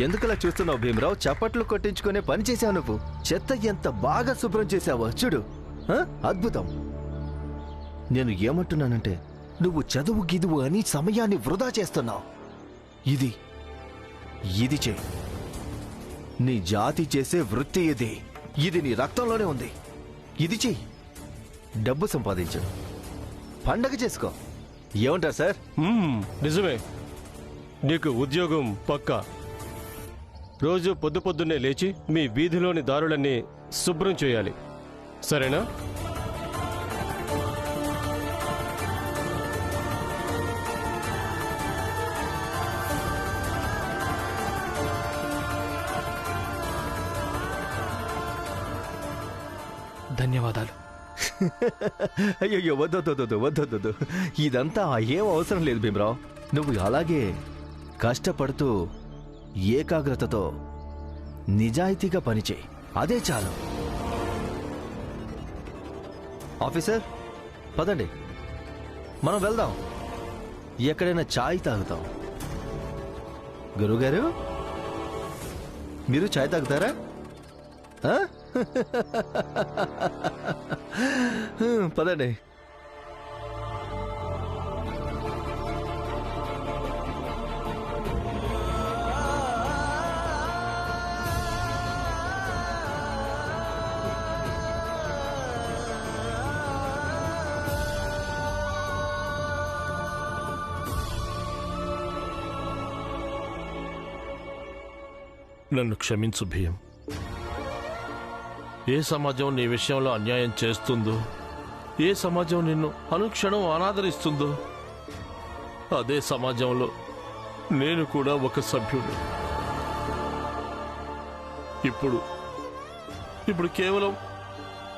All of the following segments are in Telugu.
ఎందుకలా చూస్తున్నావు భీమరావు? చప్పట్లు కొట్టించుకునే పని చేసావు నువ్వు. చెత్త ఎంత బాగా శుభ్రం చేసావో చూడు. అద్భుతం. నేను ఏమంటున్నానంటే నువ్వు చదువు గిదువు అని సమయాన్ని వృధా చేస్తున్నావు. ఇది చెయ్యి. నీ జాతి చేసే వృత్తి ఇది నీ రక్తంలోనే ఉంది. ఇది చెయ్యి. డబ్బు సంపాదించు, పండగ చేసుకో. ఏమంటారు సార్? నిజమే, నీకు ఉద్యోగం పక్కా. రోజు పొద్దున్నే లేచి మీ వీధిలోని దారులన్నీ శుభ్రం చేయాలి, సరేనా? ధన్యవాదాలు. అయ్యో వద్దొద్దు. ఇదంతా ఏం అవసరం లేదు భీమరావు. నువ్వు అలాగే కష్టపడుతూ ఏకాగ్రతతో నిజాయితీగా పనిచేయి, అదే చాలు. ఆఫీసర్ పదండి, మనం వెళ్దాం. ఎక్కడైనా ఛాయ్ తాగుతాం. గురుగారు మీరు ఛాయ్ తాగుతారా? పదండి. నన్ను క్షమించు భీం. ఏ సమాజం నీ విషయంలో అన్యాయం చేస్తుందో, ఏ సమాజం నిన్ను అనుక్షణం అనాదరిస్తుందో అదే సమాజంలో నేను కూడా ఒక సభ్యుడు. ఇప్పుడు కేవలం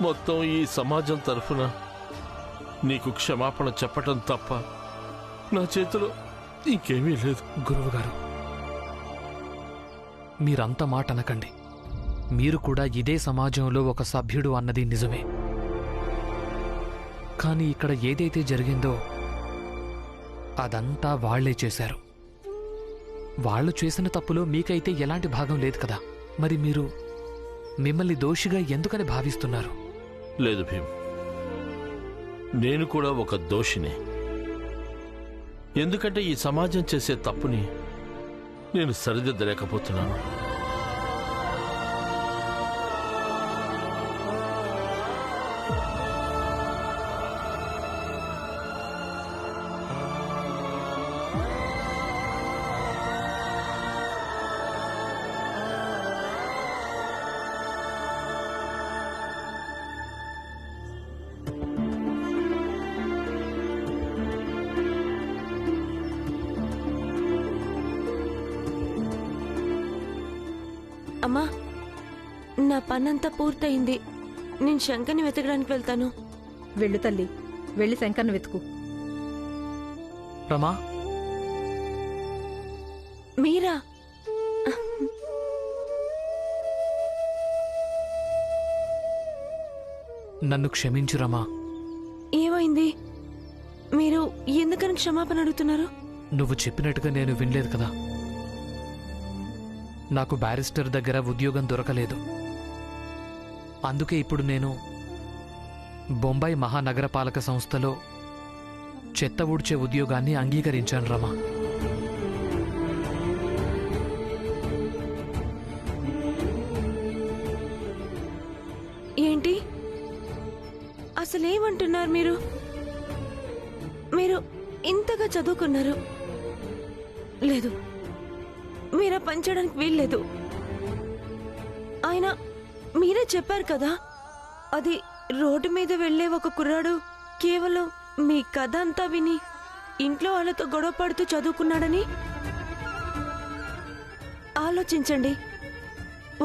మొత్తం ఈ సమాజం తరఫున నీకు క్షమాపణ చెప్పటం తప్ప నా చేతిలో ఇంకేమీ లేదు. గురువుగారు, మీరంత మాట అనకండి. మీరు కూడా ఇదే సమాజంలో ఒక సభ్యుడు అన్నది నిజమే. కానీ ఇక్కడ ఏదైతే జరిగిందో అదంతా వాళ్లే చేశారు. వాళ్ళు చేసిన తప్పులో మీకైతే ఎలాంటి భాగం లేదు కదా. మరి మీరు మిమ్మల్ని దోషిగా ఎందుకని భావిస్తున్నారు? లేదు భీం, నేను కూడా ఒక దోషినే. ఎందుకంటే ఈ సమాజం చేసే తప్పుని నేను సరిదిద్దలేకపోతున్నాను. అమ్మా, నా పనంతా పూర్తయింది. నేను శంకర్ని వెతకడానికి వెళ్తాను. వెళ్ళు తల్లి, వెళ్ళి శంకర్ని వెతుకు. రమా, మీరా? నన్ను క్షమించు రమా. ఏమైంది? మీరు ఎందుకని క్షమాపణ అడుగుతున్నారు? నువ్వు చెప్పినట్టుగా నేను వినలేదు కదా. నాకు బ్యారిస్టర్ దగ్గర ఉద్యోగం దొరకలేదు. అందుకే ఇప్పుడు నేను బొంబాయి మహానగరపాలక సంస్థలో చెత్త ఊడ్చే ఉద్యోగాన్ని అంగీకరించాను రమా. ఏంటి అసలేమంటున్నారు మీరు? మీరు ఇంతగా చదువుకున్నారు. లేదు, మీరా పనిచేయడానికి వీల్లేదు. ఆయన మీరే చెప్పారు కదా, అది రోడ్డు మీద వెళ్లే ఒక కుర్రాడు కేవలం మీ కథ అంతా విని ఇంట్లో వాళ్ళతో గొడవ పడుతూ చదువుకున్నాడని. ఆలోచించండి,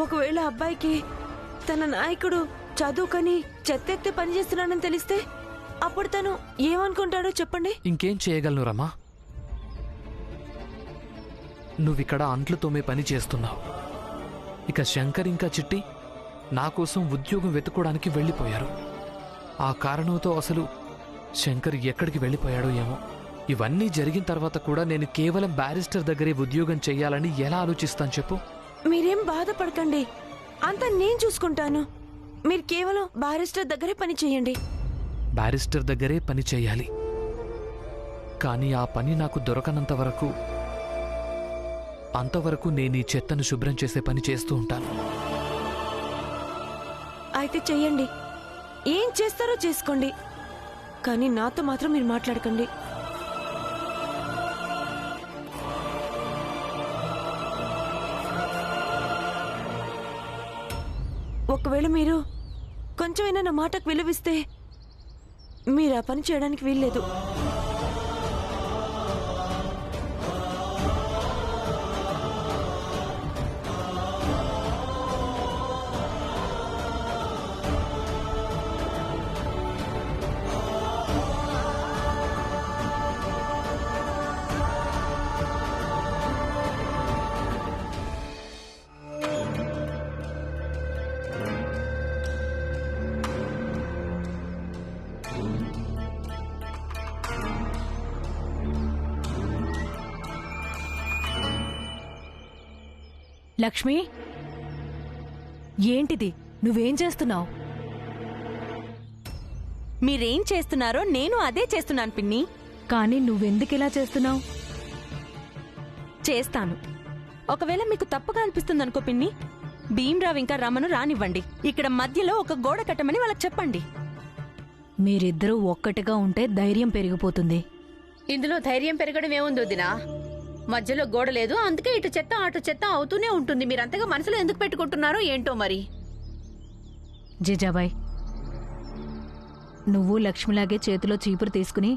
ఒకవేళ అబ్బాయికి తన నాయకుడు చదువుకని చెత్తెత్తే పనిచేస్తున్నాడని తెలిస్తే అప్పుడు తను ఏమనుకుంటాడో చెప్పండి. ఇంకేం చేయగలను రమా? నువ్విక్కడ అంట్లు తోమే పని చేస్తున్నావు. ఇక శంకర్ ఇంకా చిట్టి నా కోసం ఉద్యోగం వెతుక్కోవడానికి వెళ్ళిపోయారు. ఆ కారణంతో అసలు శంకర్ ఎక్కడికి వెళ్ళిపోయాడో ఏమో. ఇవన్నీ జరిగిన తర్వాత కూడా నేను కేవలం బ్యారిస్టర్ దగ్గరే ఉద్యోగం చెయ్యాలని ఎలా ఆలోచిస్తాను చెప్పు? మీరేం బాధపడకండి, అంతా నేను చూసుకుంటాను. మీరు కేవలం బారిస్టర్ దగ్గరే పని చేయండి. బ్యారిస్టర్ దగ్గరే పని చేయాలి, కానీ ఆ పని నాకు దొరకనంత వరకు అంతవరకు నేను ఈ చెత్తను శుభ్రం చేసే పని చేస్తూ ఉంటాను. అయితే చెయ్యండి, ఏం చేస్తారో చేసుకోండి, కానీ నాతో మాత్రం మీరు మాట్లాడకండి. ఒకవేళ మీరు కొంచెమైనా నా మాటకు విలువిస్తే మీరు ఆ పని చేయడానికి వీల్లేదు. లక్ష్మి, ఏంటిది? నువ్వేం చేస్తున్నావు? మీరేం చేస్తున్నారో నేను అదే చేస్తున్నాను పిన్ని. కానీ నువ్వెందుకిలా చేస్తున్నావు? చేస్తాను. ఒకవేళ మీకు తప్పుగా అనిపిస్తుందనుకో పిన్ని, భీమ్రావ్ ఇంకా రమను రానివ్వండి. ఇక్కడ మధ్యలో ఒక గోడ కట్టమని వాళ్ళకి చెప్పండి. మీరిద్దరూ ఒక్కటిగా ఉంటే ధైర్యం పెరిగిపోతుంది. ఇందులో ధైర్యం పెరగడం ఏముంది వదినా? మధ్యలో గోడ లేదు, అందుకే ఇటు చెత్త అటు చెత్త అవుతూనే ఉంటుంది. మీరంతగా మనసులో ఎందుకు పెట్టుకుంటున్నారో ఏంటో మరి. జిజాబాయ్, నువ్వు లక్ష్మిలాగే చేతిలో చీపురు తీసుకుని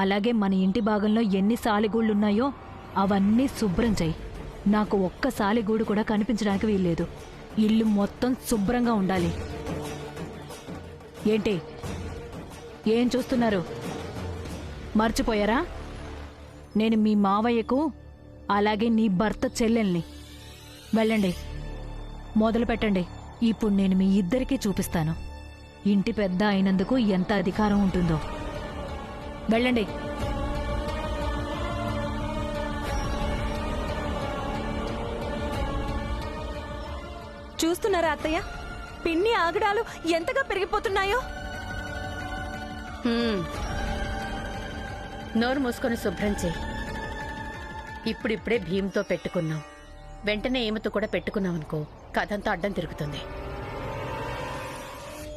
అలాగే మన ఇంటి భాగంలో ఎన్ని సాలిగూళ్ళున్నాయో అవన్నీ శుభ్రం చెయ్యి. నాకు ఒక్క సాలిగూడు కూడా కనిపించడానికి వీల్లేదు. ఇల్లు మొత్తం శుభ్రంగా ఉండాలి. ఏంటి ఏం చూస్తున్నారు? మర్చిపోయారా? నేను మీ మావయ్యకు అలాగే నీ భర్త చెల్లెల్ని. వెళ్ళండి, మొదలు పెట్టండి. ఇప్పుడు నేను మీ ఇద్దరికీ చూపిస్తాను ఇంటి పెద్ద అయినందుకు ఎంత అధికారం ఉంటుందో. వెళ్ళండి. చూస్తున్నారా అత్తయ్య, పిన్ని ఆగడాలు ఎంతగా పెరిగిపోతున్నాయో? నోరు మూసుకొని శుభ్రం చేయి. ఇప్పుడిప్పుడే భీమ్తో పెట్టుకున్నాం, వెంటనే ఏమతో కూడా పెట్టుకున్నాం అనుకో, కథంతా అడ్డం తిరుగుతుంది.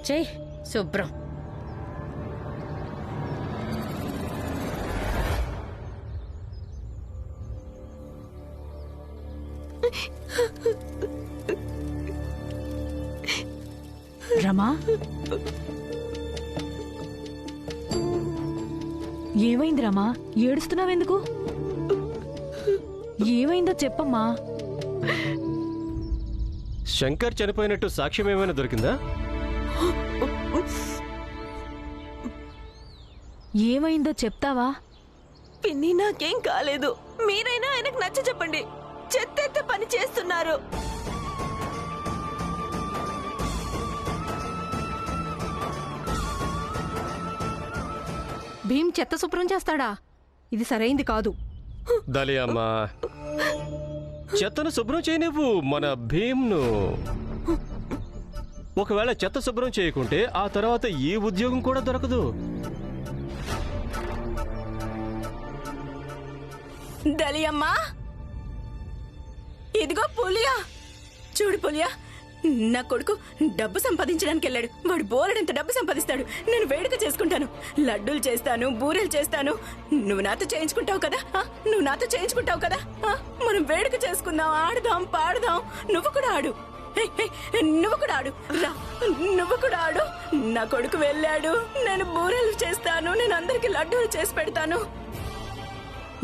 చెయ్యి శుభ్రం. రమా, ఏమైంది రమా? ఏడుస్తున్నావెందుకు? ఏమైందో చెప్పమ్మా. శంకర్ చనిపోయినట్టు సాక్ష్యం ఏమైనా దొరికిందా? ఏమైందో చెప్తావా? పిన్ని, నాకేం కాలేదు. మీరైనా ఆయనకు నచ్చ చెప్పండి. చెత్త పని చేస్తున్నారు. భీమ్ చెత్త శుభ్రం చేస్తాడా? ఇది సరైంది కాదు. దలి అమ్మా, చెత్తను శుభ్రం చేయనివ్వు మన భీమ్ను. ఒకవేళ చెత్త శుభ్రం చేయకుంటే ఆ తర్వాత ఈ ఉద్యోగం కూడా దొరకదు. దలియమ్మా, ఇదిగో పులియా. చూడు పులియా, నా కొడుకు డబ్బు సంపాదించడానికి వెళ్ళాడు. వాడు బోలెడంత డబ్బు సంపాదిస్తాడు. నేను వేడుక చేసుకుంటాను, లడ్డూలు చేస్తాను, బూరెలు చేస్తాను. నువ్వు నాతో చేయించుకుంటావు కదా? నువ్వు నాతో చేయించుకుంటావు కదా? మనం వేడుక చేసుకుందాం, ఆడుదాం, పాడుదాం. నువ్వు కూడా ఆడు. నువ్వు కూడా ఆడు. రా, నువ్వు కూడా ఆడు. నా కొడుకు వెళ్ళాడు, నేను బూరెలు చేస్తాను, నేను అందరికి లడ్డూలు చేసి పెడతాను.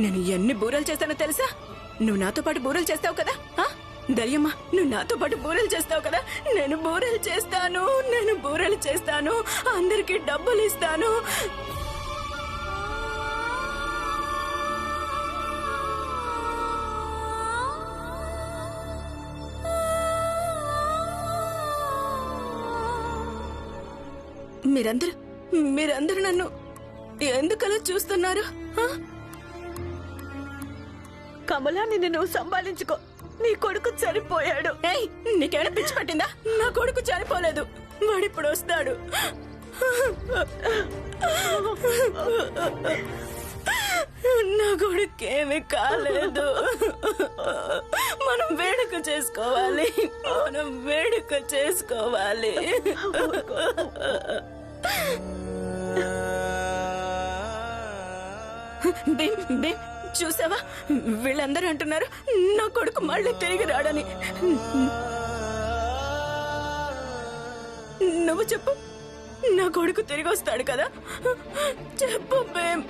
నేను ఎన్ని బూరెలు చేస్తానో తెలుసా? నువ్వు నాతో పాటు బూరెలు చేస్తావు కదా? దయ్యమ్మ, నువ్వు నాతో పాటు బూరెలు చేస్తావు కదా? నేను బూరెలు చేస్తాను, నేను బూరెలు చేస్తాను, అందరికి డబ్బులు ఇస్తాను. మీరందరూ నన్ను ఎందుకలా చూస్తున్నారు? ఆ? కమలాన్ని నువ్వు సంభాళించుకో. నీ కొడుకు చనిపోయాడు. ఏయ్, నీకేమైనా పిచ్చి పట్టిందా? నా కొడుకు చనిపోలేదు, వాడిప్పుడు వస్తాడు. నా కొడుకేమీ కాలేదు. మనం వేడుక చేసుకోవాలి, మనం వేడుక చేసుకోవాలి. భీమ్, భీమ్, చూసావా? వీళ్ళందరూ అంటున్నారు నా కొడుకు మళ్ళీ తిరిగి రాడని. నువ్వు చెప్పు, నా కొడుకు తిరిగి వస్తాడు కదా? చెప్పు భీమ్,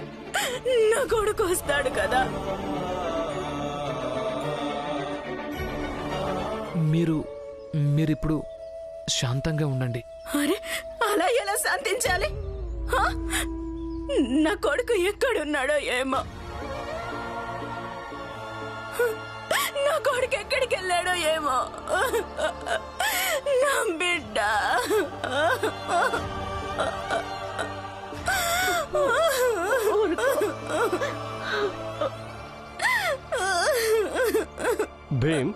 నా కొడుకు వస్తాడు కదా? మీరిప్పుడు శాంతంగా ఉండండి. అరే, అలా ఎలా శాంతించాలి? హా? నా కొడుకు ఎక్కడున్నాడో ఏమో. నా కొడుకు ఎక్కడికి వెళ్ళాడో ఏమో. నా బిడ్డ. భీమ్,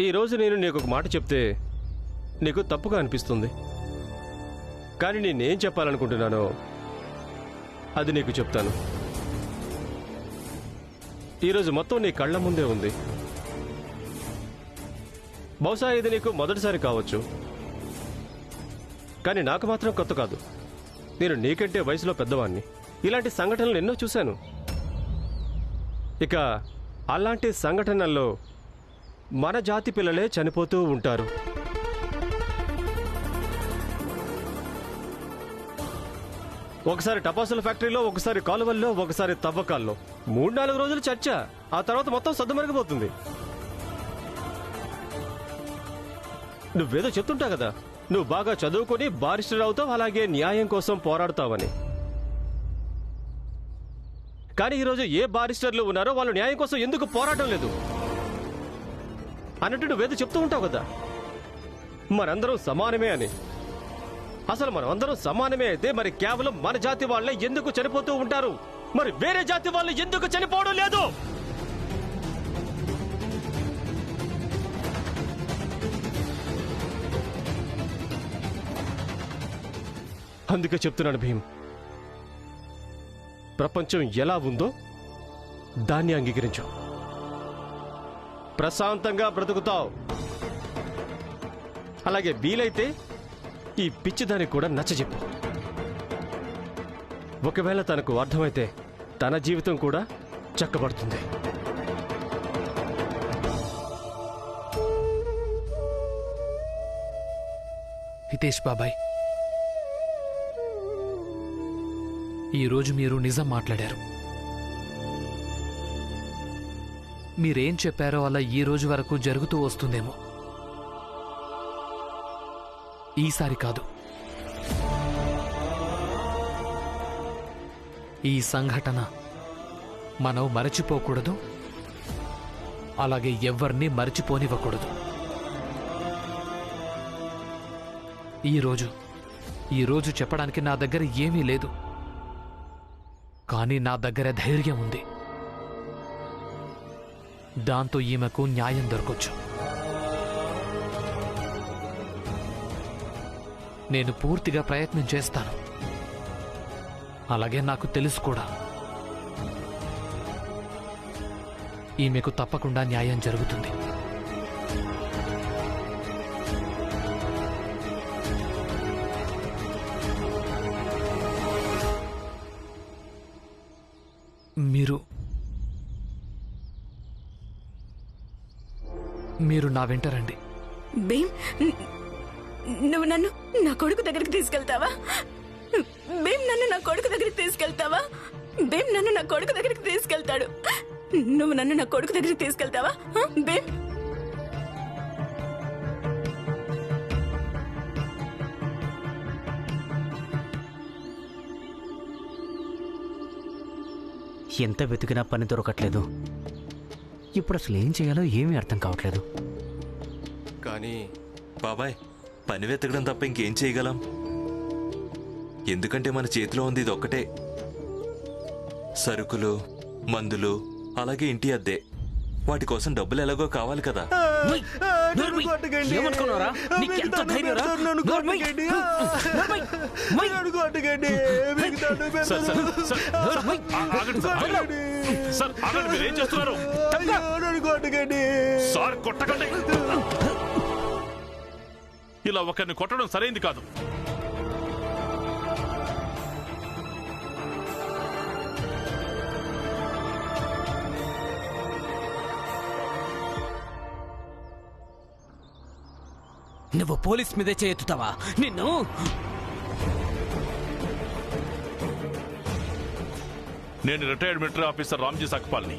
ఈరోజు నేను నీకు ఒక మాట చెప్తే నీకు తప్పుగా అనిపిస్తుంది, కానీ నేనేం చెప్పాలనుకుంటున్నానో అది నీకు చెప్తాను. ఈరోజు మొత్తం నీ కళ్ళ ముందే ఉంది. బహుశా ఇది నీకు మొదటిసారి కావచ్చు, కానీ నాకు మాత్రం కొత్త కాదు. నేను నీకంటే వయసులో పెద్దవాణ్ణి. ఇలాంటి సంఘటనలు ఎన్నో చూశాను. ఇక అలాంటి సంఘటనల్లో మన జాతి పిల్లలే చనిపోతూ ఉంటారు. ఒకసారి టపాసుల ఫ్యాక్టరీలో, ఒకసారి కాలువల్లో, ఒకసారి తవ్వకాల్లో. 3-4 రోజులు చర్చ, ఆ తర్వాత మొత్తం సద్దుమరిగిపోతుంది. నువ్వేదో చెప్తుంటావు కదా, నువ్వు బాగా చదువుకొని బారిస్టర్ అవుతావు, అలాగే న్యాయం కోసం పోరాడతావని. కానీ ఈరోజు ఏ బారిస్టర్లు ఉన్నారో వాళ్ళు న్యాయం కోసం ఎందుకు పోరాటం లేదు అన్నట్టు నువ్వేదో చెప్తూ ఉంటావు కదా, మనందరం సమానమే అని. అసలు మనం అందరం సమానమే అయితే మరి కేవలం మన జాతి వాళ్ళే ఎందుకు చనిపోతూ ఉంటారు? మరి వేరే జాతి వాళ్ళు ఎందుకు చనిపోవడం లేదు? అందుకే చెప్తున్నాను భీమ్, ప్రపంచం ఎలా ఉందో దాన్ని అంగీకరించు. ప్రశాంతంగా బ్రతుకుతావు. అలాగే వీలైతే ఈ పిచ్చిదానికి కూడా నచ్చజెప్పు. ఒకవేళ తనకు అర్థమైతే తన జీవితం కూడా చక్కబడుతుంది. హితేష్ బాబాయ్, ఈరోజు మీరు నిజం మాట్లాడారు. మీరేం చెప్పారో అలా ఈ రోజు వరకు జరుగుతూ వస్తుందేమో. ఈసారి కాదు. ఈ సంఘటన మనం మరచిపోకూడదు, అలాగే ఎవ్వరినీ మరచిపోనివ్వకూడదు. ఈరోజు చెప్పడానికి నా దగ్గర ఏమీ లేదు, కానీ నా దగ్గర ధైర్యం ఉంది. దాంతో ఈమెకు న్యాయం దొరకొచ్చు. నేను పూర్తిగా ప్రయత్నం చేస్తాను. అలాగే నాకు తెలుసు కూడా, ఈమెకు తప్పకుండా న్యాయం జరుగుతుంది. మీరు నా వెంట రండి. భీమ్, నువ్వు నన్ను నా కొడుకు దగ్గరికి తీసుకెళ్తావా? భీమ్, నన్ను నా కొడుకు దగ్గరికి తీసుకెళ్తావా? భీమ్, నన్ను నా కొడుకు దగ్గరికి తీసుకెళ్తాడు. నువ్వు నన్ను నా కొడుకు దగ్గరికి తీసుకెళ్తావా భీమ్? ఎంత వెతికినా పని దొరకట్లేదు. ఇప్పుడు అసలు ఏం చేయాలో ఏమీ అర్థం కావట్లేదు. కానీ బాబాయ్, పని వెతకడం తప్ప ఇంకేం చేయగలం? ఎందుకంటే మన చేతిలో ఉంది ఇది ఒక్కటే. సరుకులు, మందులు, అలాగే ఇంటి అద్దె. వాటి కోసం డబ్బులు ఎలాగో కావాలి కదా. ఏమనుకున్నారా? నీకెంత ధైర్యం రా? మీరేం చేస్తున్నారు? సార్ కొట్టకండి. ఇలా ఒకరిని కొట్టడం సరైంది కాదు. నువ్వు పోలీస్ మీదే చేయెత్తుతావా? నిన్ను నేను రిటైర్డ్ మిలిటరీ ఆఫీసర్ రామ్జీ సక్పాల్ని.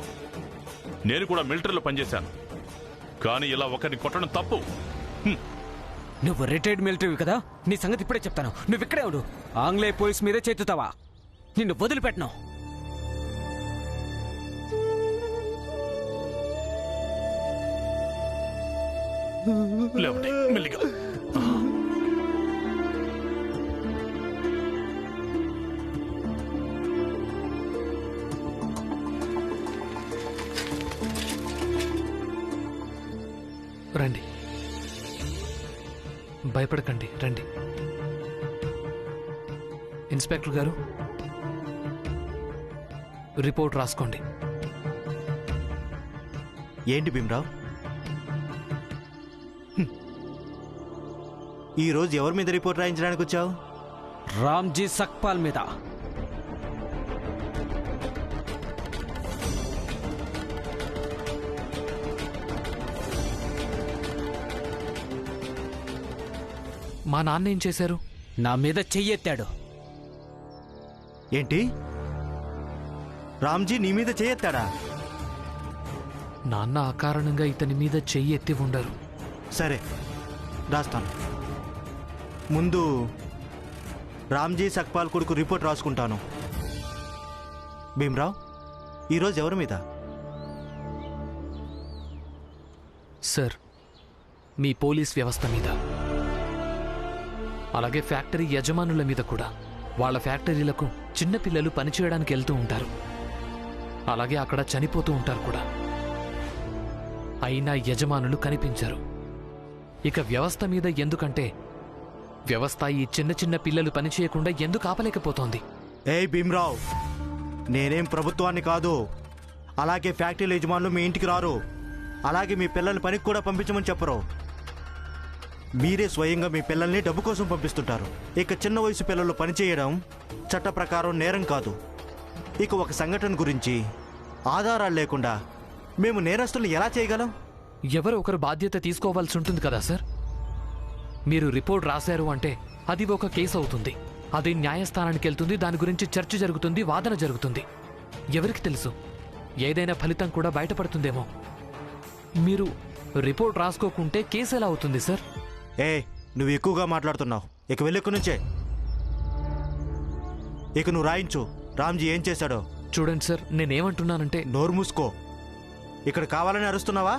నేను కూడా మిలిటరీలో పనిచేశాను. కానీ ఇలా ఒకరిని కొట్టడం తప్పు. నువ్వు రిటైర్డ్ మిలిటరీ కదా, నీ సంగతి ఇప్పుడే చెప్తాను. నువ్వు ఇక్కడే ఉండు. ఆంగ్లేయ పోలీస్ మీదే చేతుతావా? నిన్ను వదిలిపెట్టను. లేవండి మెల్లిగా. రండి, భయపడకండి, రండి. ఇన్స్పెక్టర్ గారు, రిపోర్ట్ రాసుకోండి. ఏంటి భీమరావు, ఈరోజు ఎవరి మీద రిపోర్ట్ రాయించడానికి వచ్చావు? రామ్జీ సక్పాల్ మీద. మా నాన్న ఏం చేశారు? నా మీద చెయ్యెత్తాడు. ఏంటి, రామ్జీ నీ మీద చేయెత్తాడా? నాన్న అకారణంగా ఇతని మీద చెయ్యి ఎత్తి ఉండరు. సరే, రాస్తాను. ముందు రామ్జీ సక్పాల్ కొడుకు రిపోర్ట్ రాసుకుంటాను. భీమరావు, ఈరోజు ఎవరి మీద? సార్, మీ పోలీస్ వ్యవస్థ మీద, అలాగే ఫ్యాక్టరీ యజమానుల మీద కూడా. వాళ్ళ ఫ్యాక్టరీలకు చిన్నపిల్లలు పనిచేయడానికి వెళ్తూ ఉంటారు, అలాగే అక్కడ చనిపోతూ ఉంటారు కూడా. అయినా యజమానులు కనిపించరు. ఇక వ్యవస్థ మీద ఎందుకంటే వ్యవస్థ ఈ చిన్న చిన్న పిల్లలు పనిచేయకుండా ఎందుకు ఆపలేకపోతోంది? ఏయ్ భీమరావు, నేనేం ప్రభుత్వాన్ని కాదు. అలాగే ఫ్యాక్టరీ యజమానులు మీ ఇంటికి రారు. అలాగే మీ పిల్లల్ని పనికి కూడా పంపించమని చెప్పరు. మీరే స్వయంగా మీ పిల్లల్ని డబ్బు కోసం పంపిస్తుంటారు. ఇక చిన్న వయసు పిల్లలు పనిచేయడం చట్ట ప్రకారం నేరం కాదు. ఇక ఒక సంఘటన గురించి ఆధారాలు లేకుండా మేము నేరస్తులను ఎలా చేయగలం? ఎవరో ఒకరు బాధ్యత తీసుకోవాల్సి ఉంటుంది కదా సార్. మీరు రిపోర్ట్ రాశారు అంటే అది ఒక కేసు అవుతుంది. అది న్యాయస్థానానికి వెళ్తుంది. దాని గురించి చర్చ జరుగుతుంది, వాదన జరుగుతుంది. ఎవరికి తెలుసు, ఏదైనా ఫలితం కూడా బయటపడుతుందేమో. మీరు రిపోర్ట్ రాసుకోకుంటే కేసు ఎలా అవుతుంది సార్? నువ్వు ఎక్కువగా మాట్లాడుతున్నావు. ఇక వెళ్ళి ఇక్కడి నుంచే. ఇక నువ్వు రాయించు రామ్జీ ఏం చేశాడో. చూడండి సార్, నేనేమంటున్నానంటే. నోరు మూసుకో. ఇక్కడ కావాలని అరుస్తున్నావా?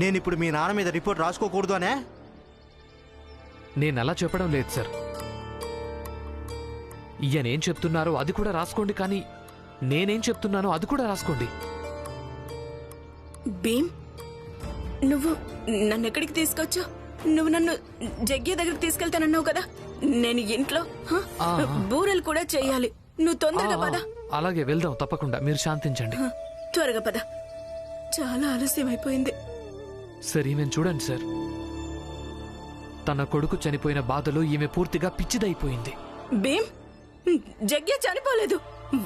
నేను ఇప్పుడు మీ నాన్న మీద రిపోర్ట్ రాసుకోకూడదు అనే? నేను అలా చెప్పడం లేదు సార్. ఈయనేం చెప్తున్నారో అది కూడా రాసుకోండి, కానీ నేనేం చెప్తున్నానో అది కూడా రాసుకోండి. భీమ్, నువ్వు నన్ను ఎక్కడికి తీసుకొచ్చా? నువ్వు నన్ను జగ్గి దగ్గరికి తీసుకెళ్తానన్నావు కదా. నేను ఇంట్లో బూరెలు కూడా చెయ్యాలి. నువ్వు తొందరగా పద. అలాగే వెళ్దాం, తప్పకుండా. మీరు శాంతించండి. త్వరగా పద, చాలా ఆలస్యం అయిపోయింది. సార్, ఈమెను చూడండి సార్. తన కొడుకు చనిపోయిన బాధలో ఈమె పూర్తిగా పిచ్చిదైపోయింది. భీమ్, జగ్గి చనిపోలేదు.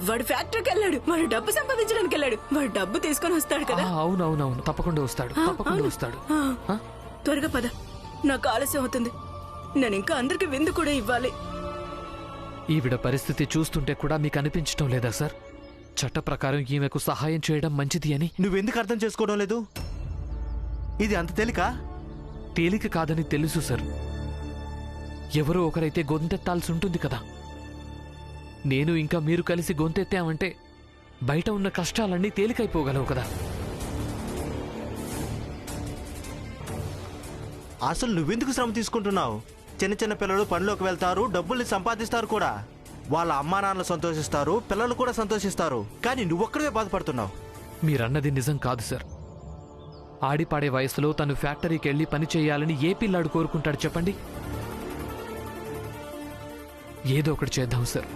వాడు ఫ్యాక్టరీకి వెళ్ళాడు. వాడు డబ్బు సంపాదించడానికి వెళ్ళాడు. వాడు డబ్బు తీసుకొని వస్తాడు కదా. అవునవునవును, తప్పకుండా వస్తాడు, తప్పకుండా వస్తాడు. త్వరగా పద, నాకు ఆలస్యం అవుతుంది. నేను ఇంకా అందరికి విందు కూడా ఇవ్వాలి. ఈవిడ పరిస్థితి చూస్తుంటే కూడా మీకు అనిపించటం లేదా సార్? చట్ట ప్రకారం ఈమెకు సహాయం చేయడం మంచిది అని. నువ్వెందుకు అర్థం చేసుకోవడం లేదు? ఇది అంత తేలిక కాదని తెలుసు సార్. ఎవరో ఒకరైతే గొంతెత్తాల్సి ఉంటుంది కదా. నేను ఇంకా మీరు కలిసి గొంతెత్తామంటే బయట ఉన్న కష్టాలన్నీ తేలికైపోగలవు కదా. అసలు నువ్వెందుకు శ్రమ తీసుకుంటున్నావు? చిన్న చిన్న పిల్లలు పనిలోకి వెళ్తారు, డబ్బుల్ని సంపాదిస్తారు కూడా. వాళ్ళ అమ్మా నాన్నలు సంతోషిస్తారు, పిల్లలు కూడా సంతోషిస్తారు. కానీ నువ్వొక్కడే బాధపడుతున్నావు. మీరన్నది నిజం కాదు సార్. ఆడిపాడే వయసులో తను ఫ్యాక్టరీకి వెళ్ళి పని చేయాలని ఏ పిల్లాడు కోరుకుంటాడు చెప్పండి? ఏదో ఒకటి చేద్దాం సార్.